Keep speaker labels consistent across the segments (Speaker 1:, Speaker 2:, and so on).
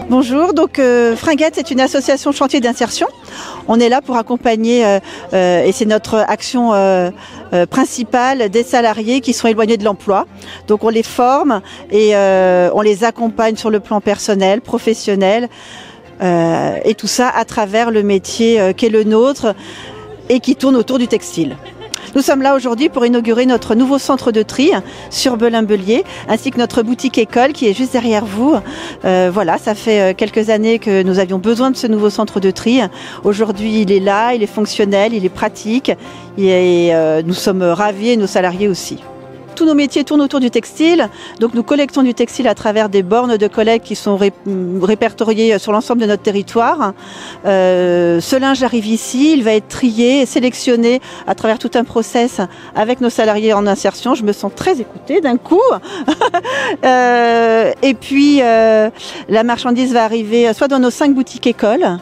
Speaker 1: Bonjour, donc Fringuette, c'est une association chantier d'insertion. On est là pour accompagner, et c'est notre action principale, des salariés qui sont éloignés de l'emploi. Donc on les forme et on les accompagne sur le plan personnel, professionnel, et tout ça à travers le métier qu'est le nôtre et qui tourne autour du textile. Nous sommes là aujourd'hui pour inaugurer notre nouveau centre de tri sur Belin-Bellier, ainsi que notre boutique école qui est juste derrière vous. Voilà, ça fait quelques années que nous avions besoin de ce nouveau centre de tri. Aujourd'hui, il est là, il est fonctionnel, il est pratique et nous sommes ravis et nos salariés aussi. Tous nos métiers tournent autour du textile, donc nous collectons du textile à travers des bornes de collecte qui sont répertoriées sur l'ensemble de notre territoire. Ce linge arrive ici, il va être trié et sélectionné à travers tout un process avec nos salariés en insertion. Je me sens très écoutée d'un coup. Et puis la marchandise va arriver soit dans nos 5 boutiques écoles,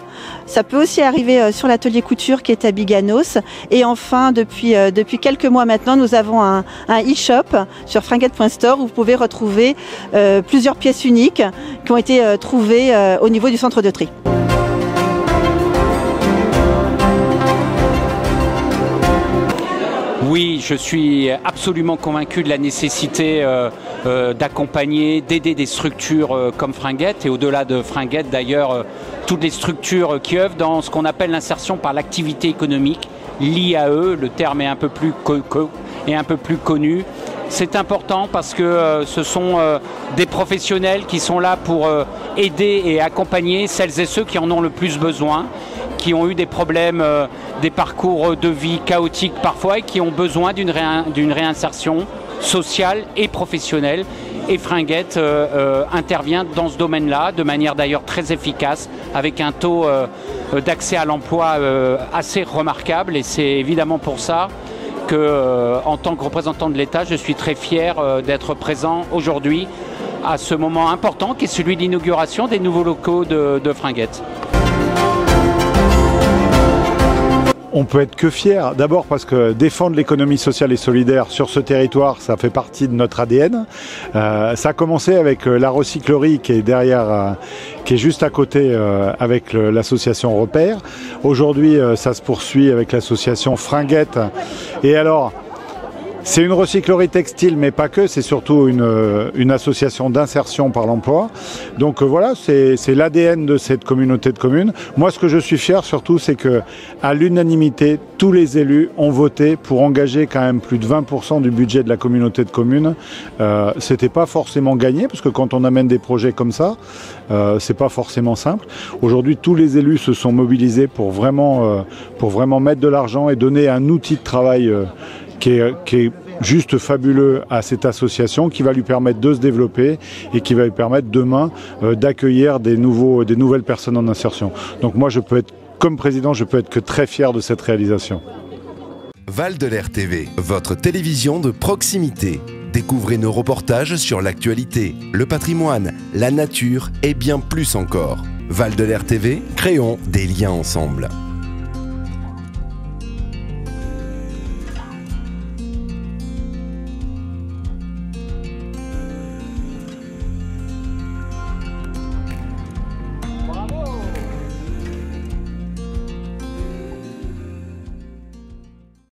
Speaker 1: ça peut aussi arriver sur l'atelier couture qui est à Biganos. Et enfin, depuis quelques mois maintenant, nous avons un e-shop sur fringuette.store où vous pouvez retrouver plusieurs pièces uniques qui ont été trouvées au niveau du centre de tri.
Speaker 2: Oui, je suis absolument convaincu de la nécessité d'accompagner, d'aider des structures comme Fringuette et au-delà de Fringuette d'ailleurs, toutes les structures qui œuvrent dans ce qu'on appelle l'insertion par l'activité économique, l'IAE, le terme est un peu plus connu. C'est important parce que ce sont des professionnels qui sont là pour aider et accompagner celles et ceux qui en ont le plus besoin, qui ont eu des problèmes, des parcours de vie chaotiques parfois et qui ont besoin d'une réinsertion sociale et professionnelle. Et Fringuette intervient dans ce domaine-là de manière d'ailleurs très efficace avec un taux d'accès à l'emploi assez remarquable et c'est évidemment pour ça que, en tant que représentant de l'État, je suis très fier d'être présent aujourd'hui à ce moment important qui est celui de l'inauguration des nouveaux locaux de Fringuette.
Speaker 3: On peut être que fier, d'abord parce que défendre l'économie sociale et solidaire sur ce territoire, ça fait partie de notre ADN. Ça a commencé avec la recyclerie qui est derrière, qui est juste à côté avec l'association Repère. Aujourd'hui, ça se poursuit avec l'association Fringuette. Et alors, c'est une recyclerie textile, mais pas que, c'est surtout une association d'insertion par l'emploi. Donc voilà, c'est l'ADN de cette communauté de communes. Moi, ce que je suis fier surtout, c'est que à l'unanimité, tous les élus ont voté pour engager quand même plus de 20% du budget de la communauté de communes. C'était pas forcément gagné, parce que quand on amène des projets comme ça, c'est pas forcément simple. Aujourd'hui, tous les élus se sont mobilisés pour vraiment mettre de l'argent et donner un outil de travail qui est juste fabuleux à cette association, qui va lui permettre de se développer et qui va lui permettre demain d'accueillir des nouvelles personnes en insertion. Donc moi, comme président, je peux être que très fier de cette réalisation.
Speaker 4: Val de l'Air TV, votre télévision de proximité. Découvrez nos reportages sur l'actualité, le patrimoine, la nature et bien plus encore. Val de l'Air TV, créons des liens ensemble.